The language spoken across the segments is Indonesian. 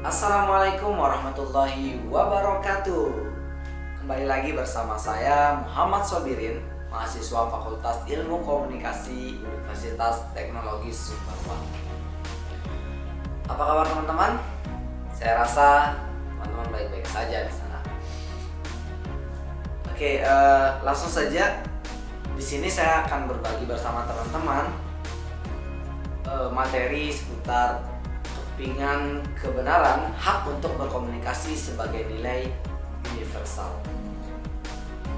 Assalamualaikum warahmatullahi wabarakatuh. Kembali lagi bersama saya Muhammad Sobirin, mahasiswa Fakultas Ilmu Komunikasi Universitas Teknologi Sumbawa. Apa kabar teman-teman? Saya rasa teman-teman baik-baik saja di sana. Oke, langsung saja. Di sini saya akan berbagi bersama teman-teman materi seputar kepingan kebenaran hak untuk berkomunikasi sebagai nilai universal.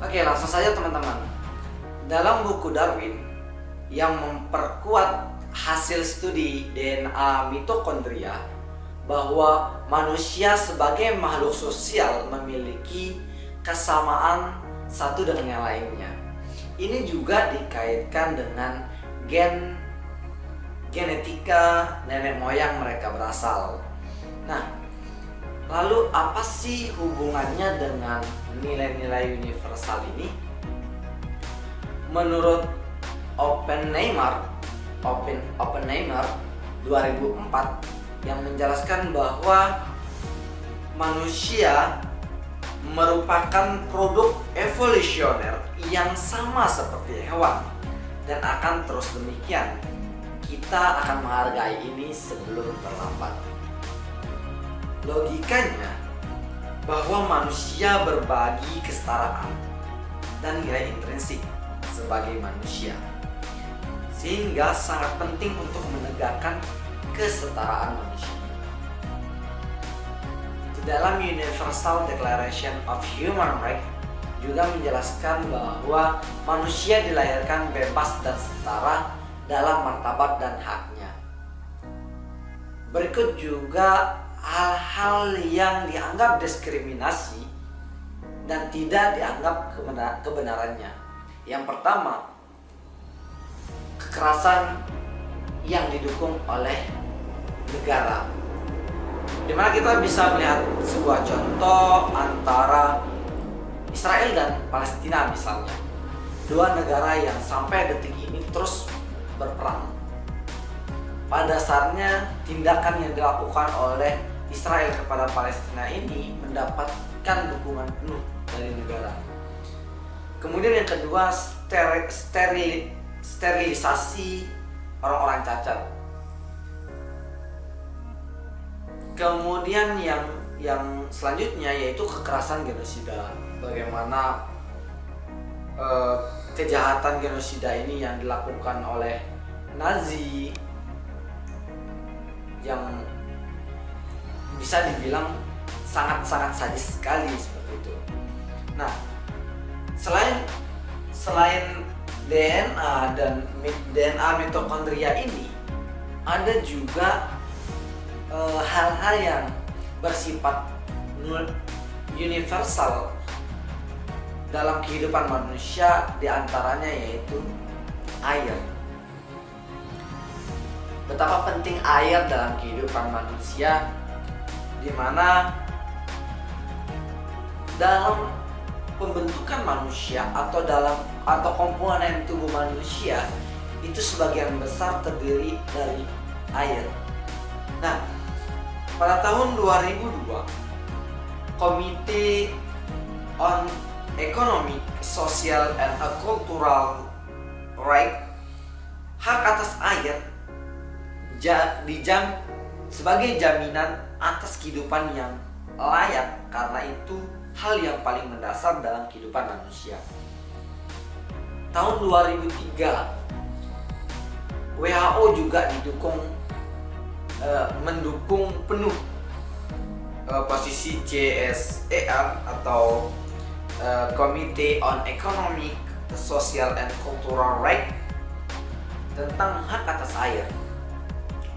Oke, langsung saja teman-teman. Dalam buku Darwin yang memperkuat hasil studi DNA mitokondria bahwa manusia sebagai makhluk sosial memiliki kesamaan satu dengan yang lainnya. Ini juga dikaitkan dengan genetika nenek moyang mereka berasal. Nah, lalu apa sih hubungannya dengan nilai-nilai universal ini? Menurut Oppenheimer 2004 yang menjelaskan bahwa manusia merupakan produk evolusioner yang sama seperti hewan dan akan terus demikian. Kita akan menghargai ini sebelum terlambat. Logikanya bahwa manusia berbagi kesetaraan dan nilai intrinsik sebagai manusia, sehingga sangat penting untuk menegakkan kesetaraan manusia. Di dalam Universal Declaration of Human Rights juga menjelaskan bahwa manusia dilahirkan bebas dan setara dalam martabat dan haknya. Berikut juga hal-hal yang dianggap diskriminasi dan tidak dianggap kebenarannya. Yang pertama, kekerasan yang didukung oleh negara. Dimana kita bisa melihat sebuah contoh antara Israel dan Palestina misalnya. Dua negara yang sampai detik ini terus berperang. Pada dasarnya tindakan yang dilakukan oleh Israel kepada Palestina ini mendapatkan dukungan penuh dari negara. Kemudian yang kedua, sterilisasi orang-orang cacat. Kemudian yang selanjutnya yaitu kekerasan genosida. Bagaimana kejahatan genosida ini yang dilakukan oleh Nazi yang bisa dibilang sangat-sangat sadis sekali seperti itu. Nah, selain DNA dan DNA mitokondria ini, ada juga hal-hal yang bersifat universal dalam kehidupan manusia, diantaranya yaitu air. Betapa penting air dalam kehidupan manusia, di mana dalam pembentukan manusia atau komponen tubuh manusia itu sebagian besar terdiri dari air. Nah, pada tahun 2002, Komite on Economic, Social, and Cultural Rights, hak atas air sebagai jaminan atas kehidupan yang layak, karena itu hal yang paling mendasar dalam kehidupan manusia. Tahun 2003, WHO juga mendukung penuh posisi CSER atau Committee on Economic, Social, and Cultural Rights tentang hak atas air.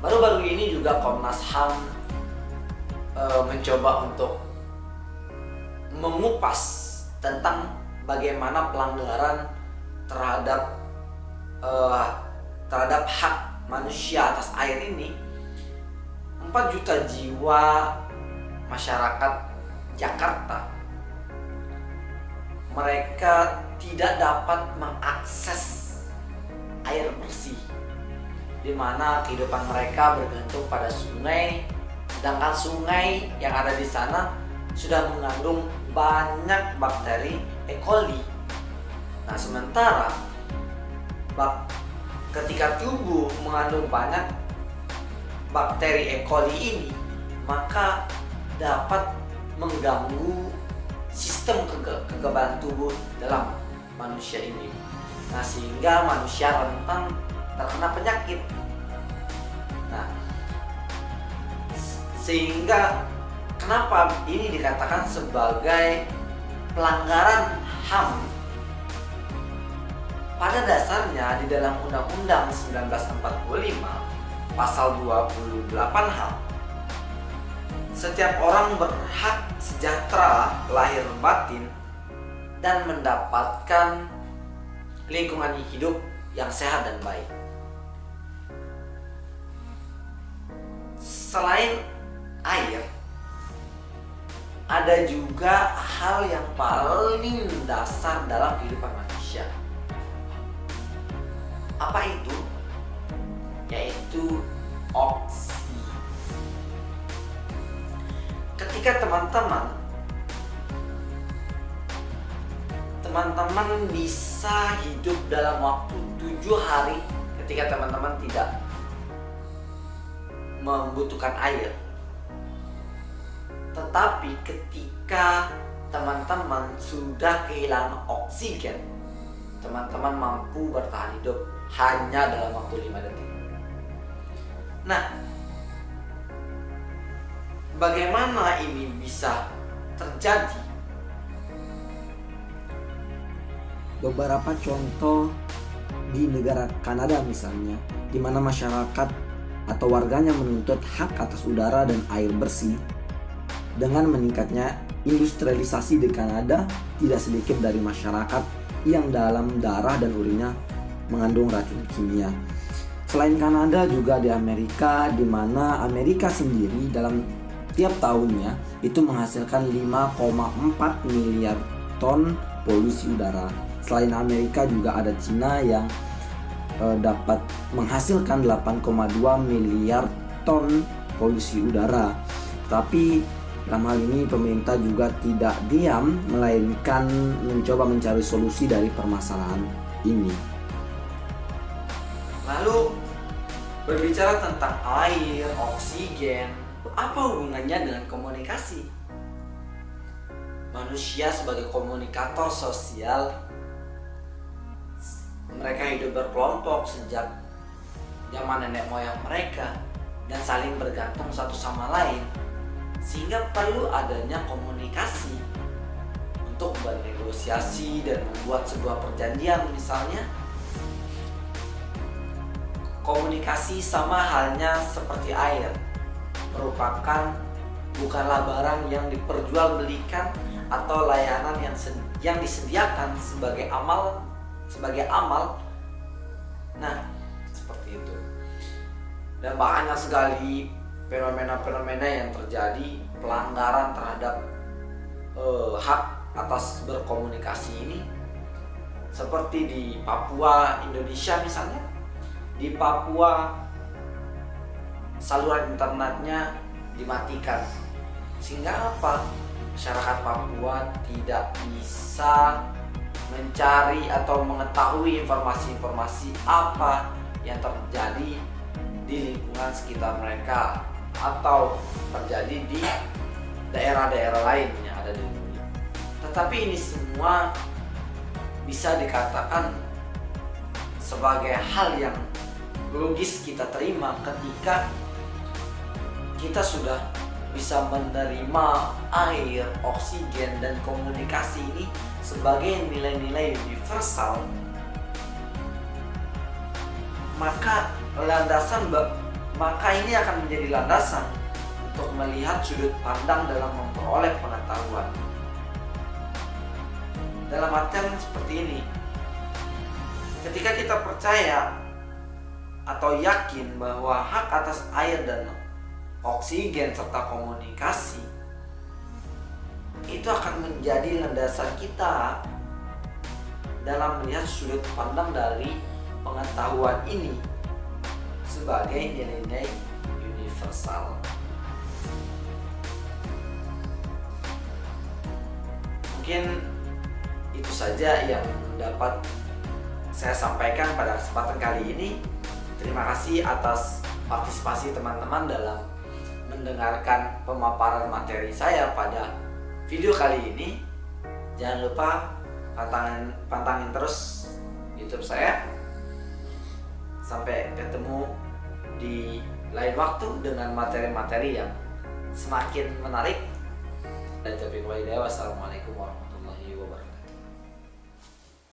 Baru-baru ini juga Komnas HAM mencoba untuk mengupas tentang bagaimana pelanggaran terhadap hak manusia atas air ini. 4 juta jiwa masyarakat Jakarta, mereka tidak dapat mengakses air bersih, di mana kehidupan mereka bergantung pada sungai Sedangkan sungai yang ada di sana sudah mengandung banyak bakteri E. coli. Nah, sementara ketika tubuh mengandung banyak bakteri E. coli ini, maka dapat mengganggu sistem kekebalan tubuh dalam manusia ini. Nah, sehingga manusia rentan terkena penyakit. Nah, sehingga kenapa ini dikatakan sebagai pelanggaran HAM? Pada dasarnya di dalam Undang-Undang 1945 pasal 28H, setiap orang berhak sejahtera lahir batin dan mendapatkan lingkungan hidup yang sehat dan baik. Selain air, ada juga hal yang paling dasar dalam kehidupan manusia. Apa itu? Yaitu oksigen. Ketika teman-teman bisa hidup dalam waktu 7 hari ketika teman-teman tidak membutuhkan air. Tetapi ketika teman-teman sudah kehilangan oksigen, teman-teman mampu bertahan hidup hanya dalam waktu 5 detik. Nah, bagaimana ini bisa terjadi? Beberapa contoh di negara Kanada misalnya, di mana masyarakat atau warganya menuntut hak atas udara dan air bersih. Dengan meningkatnya industrialisasi di Kanada, tidak sedikit dari masyarakat yang dalam darah dan urinnya mengandung racun kimia. Selain Kanada, juga di Amerika, di mana Amerika sendiri dalam tiap tahunnya itu menghasilkan 5,4 miliar ton polusi udara. Selain Amerika juga ada Cina yang dapat menghasilkan 8,2 miliar ton polusi udara. Tapi dalam hal ini pemerintah juga tidak diam, melainkan mencoba mencari solusi dari permasalahan ini. Lalu berbicara tentang air, oksigen, apa hubungannya dengan komunikasi? Manusia sebagai komunikator sosial, mereka hidup berkelompok sejak zaman nenek moyang mereka dan saling bergantung satu sama lain, sehingga perlu adanya komunikasi untuk bernegosiasi dan membuat sebuah perjanjian. Misalnya, komunikasi sama halnya seperti air, merupakan bukanlah barang yang diperjualbelikan atau layanan yang disediakan sebagai amal. Nah, seperti itu. Dan banyak sekali fenomena-fenomena yang terjadi, pelanggaran terhadap hak atas berkomunikasi ini, seperti di Papua, Indonesia misalnya. Di Papua saluran internetnya dimatikan, sehingga apa? Masyarakat Papua tidak bisa mencari atau mengetahui informasi-informasi apa yang terjadi di lingkungan sekitar mereka atau terjadi di daerah-daerah lain yang ada di dunia. Tetapi ini semua bisa dikatakan sebagai hal yang logis kita terima ketika kita sudah bisa menerima air, oksigen, dan komunikasi ini sebagai nilai-nilai universal. Maka ini akan menjadi landasan untuk melihat sudut pandang dalam memperoleh pengetahuan. Dalam artian seperti ini, ketika kita percaya atau yakin bahwa hak atas air dan oksigen serta komunikasi itu akan menjadi landasan kita dalam melihat sudut pandang dari pengetahuan ini sebagai nilai-nilai universal. mungkin itu saja yang dapat saya sampaikan pada kesempatan kali ini. Terima kasih atas partisipasi teman-teman dalam mendengarkan pemaparan materi saya pada video kali ini. Jangan lupa pantangin terus YouTube saya. Sampai ketemu di lain waktu dengan materi-materi yang semakin menarik. Dan Wassalamualaikum warahmatullahi wabarakatuh.